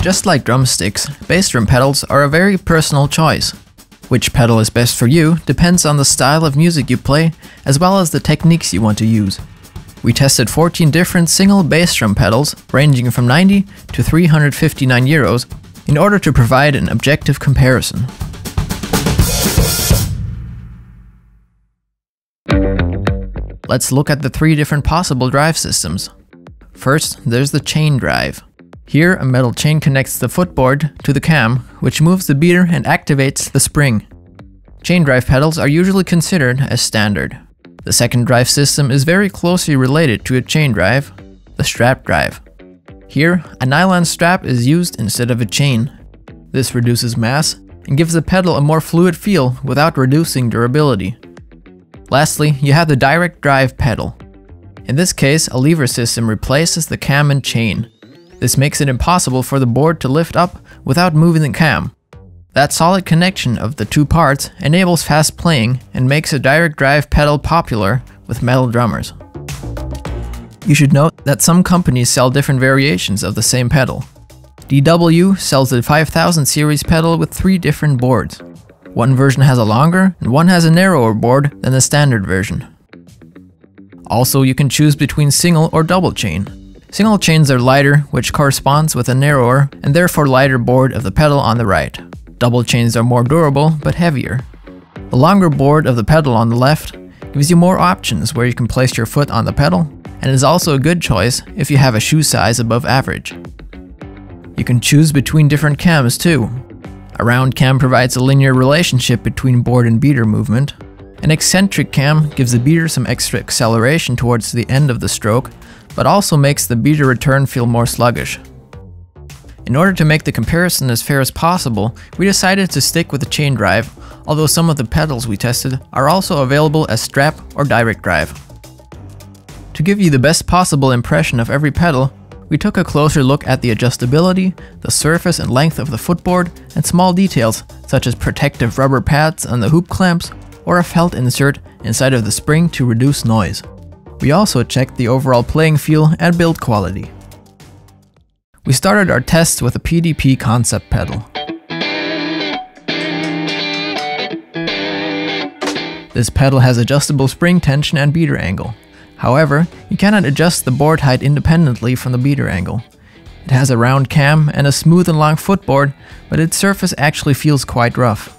Just like drumsticks, bass drum pedals are a very personal choice. Which pedal is best for you depends on the style of music you play, as well as the techniques you want to use. We tested 14 different single bass drum pedals, ranging from 90 to 359 euros, in order to provide an objective comparison. Let's look at the 3 different possible drive systems. First, there's the chain drive. Here, a metal chain connects the footboard to the cam, which moves the beater and activates the spring. Chain drive pedals are usually considered as standard. The second drive system is very closely related to a chain drive, the strap drive. Here, a nylon strap is used instead of a chain. This reduces mass and gives the pedal a more fluid feel without reducing durability. Lastly, you have the direct drive pedal. In this case, a lever system replaces the cam and chain. This makes it impossible for the board to lift up without moving the cam. That solid connection of the 2 parts enables fast playing and makes a direct drive pedal popular with metal drummers. You should note that some companies sell different variations of the same pedal. DW sells the 5000 series pedal with 3 different boards. One version has a longer and one has a narrower board than the standard version. Also, you can choose between single or double chain. Single chains are lighter, which corresponds with a narrower and therefore lighter board of the pedal on the right. Double chains are more durable but heavier. The longer board of the pedal on the left gives you more options where you can place your foot on the pedal, and is also a good choice if you have a shoe size above average. You can choose between different cams too. A round cam provides a linear relationship between board and beater movement. An eccentric cam gives the beater some extra acceleration towards the end of the stroke, but also makes the beater return feel more sluggish. In order to make the comparison as fair as possible, we decided to stick with the chain drive, although some of the pedals we tested are also available as strap or direct drive. To give you the best possible impression of every pedal, we took a closer look at the adjustability, the surface and length of the footboard, and small details such as protective rubber pads on the hoop clamps or a felt insert inside of the spring to reduce noise. We also checked the overall playing feel and build quality. We started our tests with a PDP Concept pedal. This pedal has adjustable spring tension and beater angle. However, you cannot adjust the board height independently from the beater angle. It has a round cam and a smooth and long footboard, but its surface actually feels quite rough.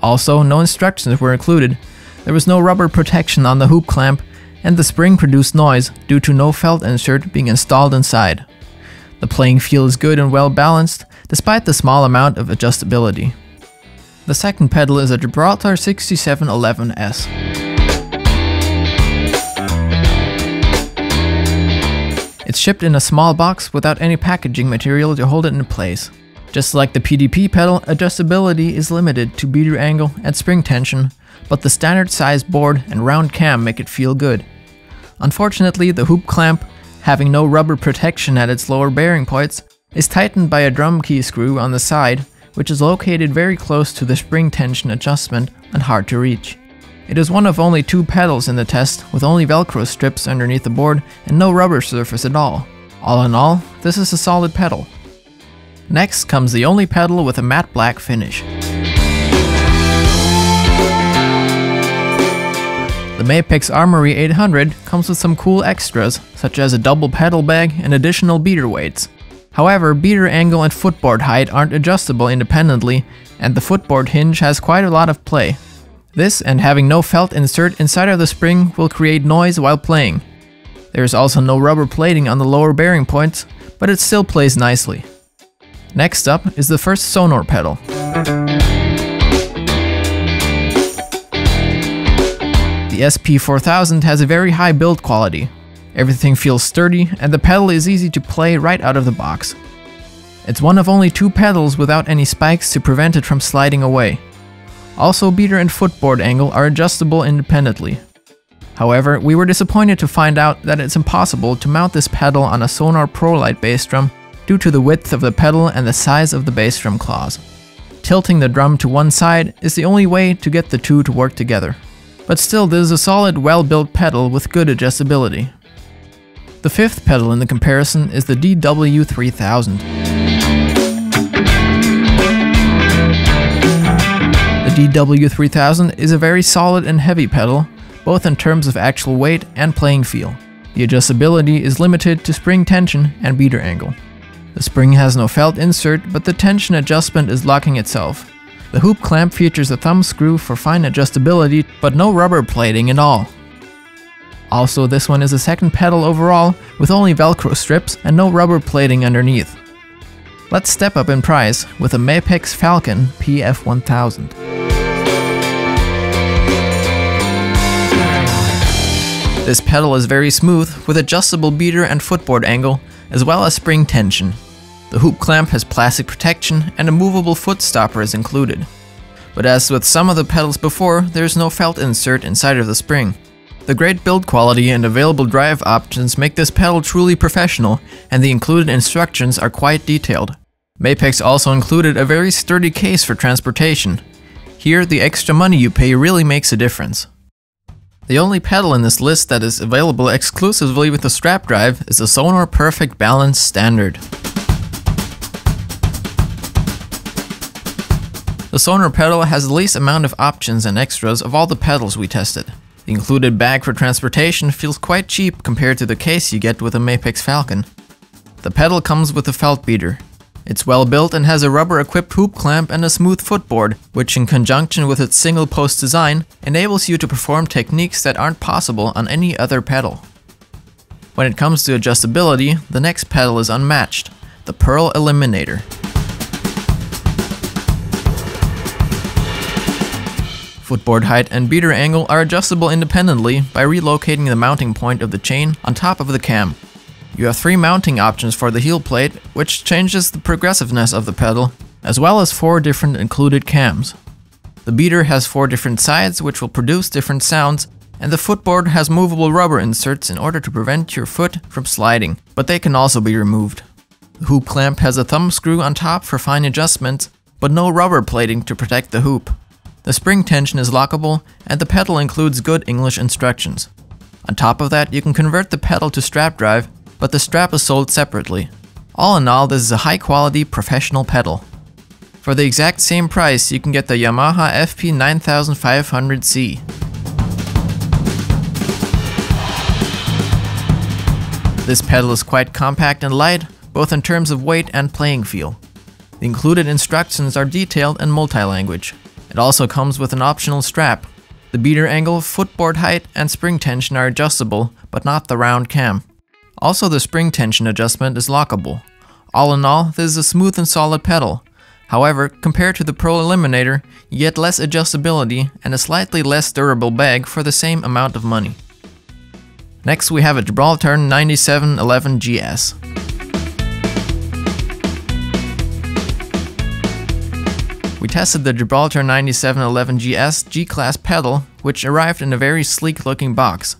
Also, no instructions were included. There was no rubber protection on the hoop clamp, and the spring produced noise due to no felt insert being installed inside. The playing feel is good and well balanced, despite the small amount of adjustability. The second pedal is a Gibraltar 6711S. It's shipped in a small box without any packaging material to hold it in place. Just like the PDP pedal, adjustability is limited to beater angle and spring tension, but the standard size board and round cam make it feel good. Unfortunately, the hoop clamp, having no rubber protection at its lower bearing points, is tightened by a drum key screw on the side, which is located very close to the spring tension adjustment and hard to reach. It is one of only 2 pedals in the test, with only Velcro strips underneath the board and no rubber surface at all. All in all, this is a solid pedal. Next comes the only pedal with a matte black finish. The Mapex Armory 800 comes with some cool extras, such as a double pedal bag and additional beater weights. However, beater angle and footboard height aren't adjustable independently, and the footboard hinge has quite a lot of play. This and having no felt insert inside of the spring will create noise while playing. There is also no rubber plating on the lower bearing points, but it still plays nicely. Next up is the first Sonar pedal. The SP9000 has a very high build quality. Everything feels sturdy and the pedal is easy to play right out of the box. It's one of only 2 pedals without any spikes to prevent it from sliding away. Also, beater and footboard angle are adjustable independently. However, we were disappointed to find out that it's impossible to mount this pedal on a Sonar ProLite bass drum due to the width of the pedal and the size of the bass drum claws. Tilting the drum to one side is the only way to get the 2 to work together. But still, this is a solid, well-built pedal with good adjustability. The 5th pedal in the comparison is the DW3000. DW3000 is a very solid and heavy pedal, both in terms of actual weight and playing feel. The adjustability is limited to spring tension and beater angle. The spring has no felt insert, but the tension adjustment is locking itself. The hoop clamp features a thumb screw for fine adjustability, but no rubber plating at all. Also, this one is a second pedal overall, with only Velcro strips and no rubber plating underneath. Let's step up in price with a Mapex Falcon PF1000. This pedal is very smooth, with adjustable beater and footboard angle, as well as spring tension. The hoop clamp has plastic protection and a movable foot stopper is included. But as with some of the pedals before, there is no felt insert inside of the spring. The great build quality and available drive options make this pedal truly professional, and the included instructions are quite detailed. Mapex also included a very sturdy case for transportation. Here, the extra money you pay really makes a difference. The only pedal in this list that is available exclusively with the strap drive is the Sonar Perfect Balance Standard. The Sonar pedal has the least amount of options and extras of all the pedals we tested. The included bag for transportation feels quite cheap compared to the case you get with a Mapex Falcon. The pedal comes with a felt beater. It's well built and has a rubber-equipped hoop clamp and a smooth footboard, which in conjunction with its single post design enables you to perform techniques that aren't possible on any other pedal. When it comes to adjustability, the next pedal is unmatched, the Pearl Eliminator. Footboard height and beater angle are adjustable independently by relocating the mounting point of the chain on top of the cam. You have 3 mounting options for the heel plate, which changes the progressiveness of the pedal, as well as 4 different included cams. The beater has 4 different sides which will produce different sounds, and the footboard has movable rubber inserts in order to prevent your foot from sliding, but they can also be removed. The hoop clamp has a thumb screw on top for fine adjustments, but no rubber plating to protect the hoop. The spring tension is lockable, and the pedal includes good English instructions. On top of that, you can convert the pedal to strap drive, but the strap is sold separately. All in all, this is a high-quality professional pedal. For the exact same price, you can get the Yamaha FP9500SI. This pedal is quite compact and light, both in terms of weight and playing feel. The included instructions are detailed and multi-language. It also comes with an optional strap. The beater angle, footboard height, and spring tension are adjustable, but not the round cam. Also, the spring tension adjustment is lockable. All in all, this is a smooth and solid pedal. However, compared to the Pro Eliminator, you get less adjustability and a slightly less durable bag for the same amount of money. Next, we have a Gibraltar 9711GS. We tested the Gibraltar 9711GS G-Class pedal, which arrived in a very sleek looking box.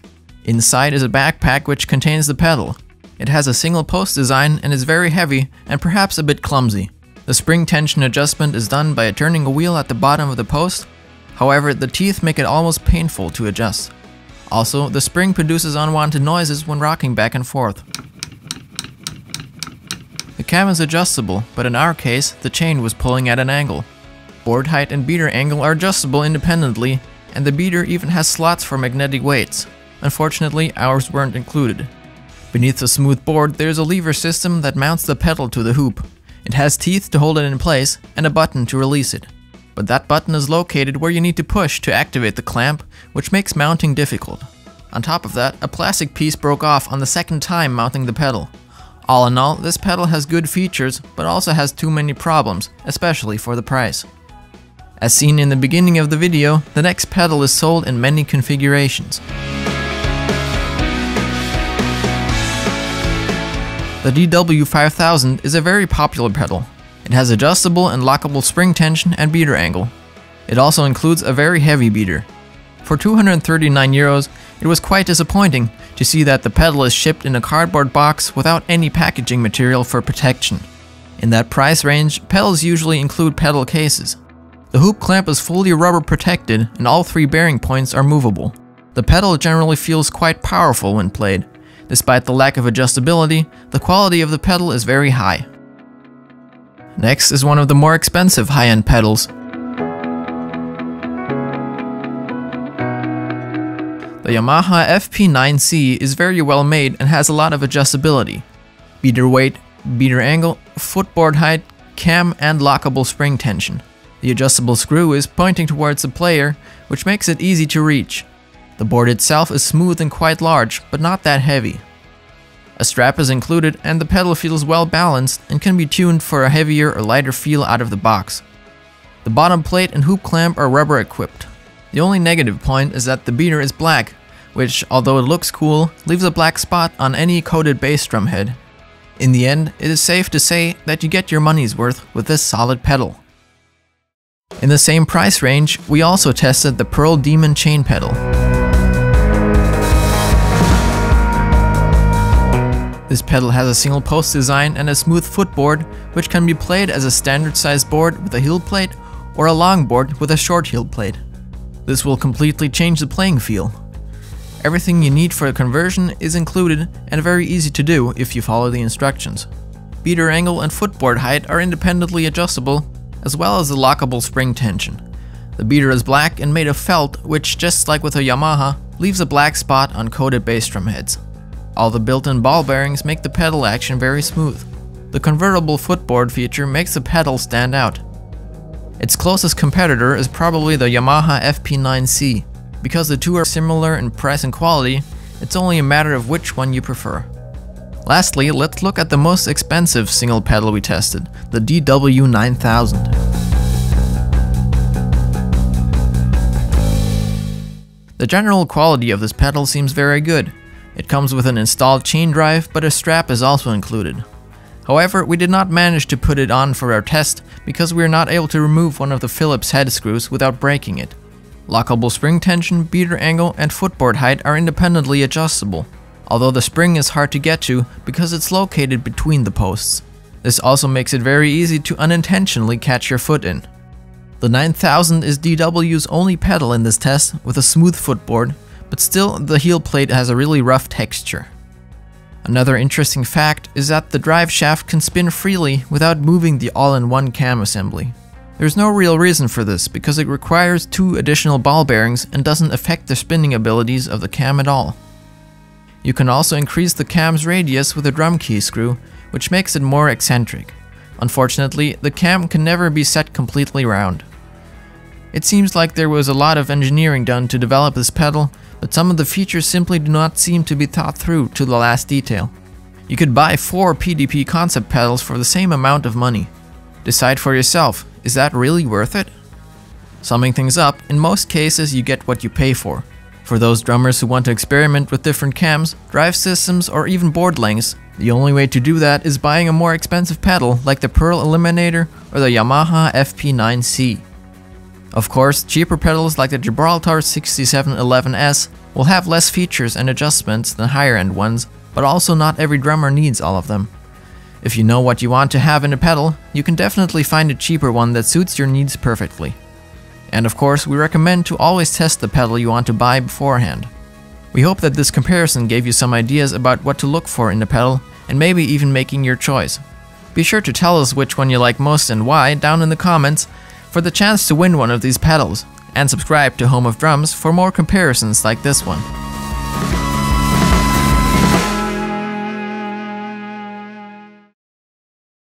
Inside is a backpack which contains the pedal. It has a single post design and is very heavy and perhaps a bit clumsy. The spring tension adjustment is done by turning a wheel at the bottom of the post. However, the teeth make it almost painful to adjust. Also, the spring produces unwanted noises when rocking back and forth. The cam is adjustable, but in our case, the chain was pulling at an angle. Board height and beater angle are adjustable independently, and the beater even has slots for magnetic weights. Unfortunately, ours weren't included. Beneath the smooth board, there's a lever system that mounts the pedal to the hoop. It has teeth to hold it in place and a button to release it. But that button is located where you need to push to activate the clamp, which makes mounting difficult. On top of that, a plastic piece broke off on the second time mounting the pedal. All in all, this pedal has good features, but also has too many problems, especially for the price. As seen in the beginning of the video, the next pedal is sold in many configurations. The DW5000 is a very popular pedal. It has adjustable and lockable spring tension and beater angle. It also includes a very heavy beater. For €239, it was quite disappointing to see that the pedal is shipped in a cardboard box without any packaging material for protection. In that price range, pedals usually include pedal cases. The hoop clamp is fully rubber protected and all 3 bearing points are movable. The pedal generally feels quite powerful when played. Despite the lack of adjustability, the quality of the pedal is very high. Next is one of the more expensive high-end pedals. The Yamaha FP9C is very well made and has a lot of adjustability. Beater weight, beater angle, footboard height, cam and lockable spring tension. The adjustable screw is pointing towards the player, which makes it easy to reach. The board itself is smooth and quite large, but not that heavy. A strap is included and the pedal feels well balanced and can be tuned for a heavier or lighter feel out of the box. The bottom plate and hoop clamp are rubber equipped. The only negative point is that the beater is black, which, although it looks cool, leaves a black spot on any coated bass drum head. In the end, it is safe to say that you get your money's worth with this solid pedal. In the same price range, we also tested the Pearl Demon chain pedal. This pedal has a single post design and a smooth footboard, which can be played as a standard sized board with a heel plate or a long board with a short heel plate. This will completely change the playing feel. Everything you need for a conversion is included and very easy to do if you follow the instructions. Beater angle and footboard height are independently adjustable, as well as the lockable spring tension. The beater is black and made of felt, which, just like with a Yamaha, leaves a black spot on coated bass drum heads. All the built-in ball bearings make the pedal action very smooth. The convertible footboard feature makes the pedal stand out. Its closest competitor is probably the Yamaha FP9C. Because the two are similar in price and quality, it's only a matter of which one you prefer. Lastly, let's look at the most expensive single pedal we tested, the DW9000. The general quality of this pedal seems very good. It comes with an installed chain drive, but a strap is also included. However, we did not manage to put it on for our test because we are not able to remove one of the Phillips head screws without breaking it. Lockable spring tension, beater angle, and footboard height are independently adjustable, although the spring is hard to get to because it's located between the posts. This also makes it very easy to unintentionally catch your foot in. The 9000 is DW's only pedal in this test with a smooth footboard, but still the heel plate has a really rough texture. Another interesting fact is that the drive shaft can spin freely without moving the all-in-one cam assembly. There's no real reason for this because it requires 2 additional ball bearings and doesn't affect the spinning abilities of the cam at all. You can also increase the cam's radius with a drum key screw, which makes it more eccentric. Unfortunately, the cam can never be set completely round. It seems like there was a lot of engineering done to develop this pedal, but some of the features simply do not seem to be thought through to the last detail. You could buy 4 PDP Concept pedals for the same amount of money. Decide for yourself, is that really worth it? Summing things up, in most cases you get what you pay for. For those drummers who want to experiment with different cams, drive systems, or even board lengths, the only way to do that is buying a more expensive pedal like the Pearl Eliminator or the Yamaha FP9C. Of course, cheaper pedals like the Gibraltar 6711S will have less features and adjustments than higher end ones, but also not every drummer needs all of them. If you know what you want to have in a pedal, you can definitely find a cheaper one that suits your needs perfectly. And of course, we recommend to always test the pedal you want to buy beforehand. We hope that this comparison gave you some ideas about what to look for in a pedal, and maybe even making your choice. Be sure to tell us which one you like most and why down in the comments for the chance to win one of these pedals, and subscribe to Home of Drums for more comparisons like this one.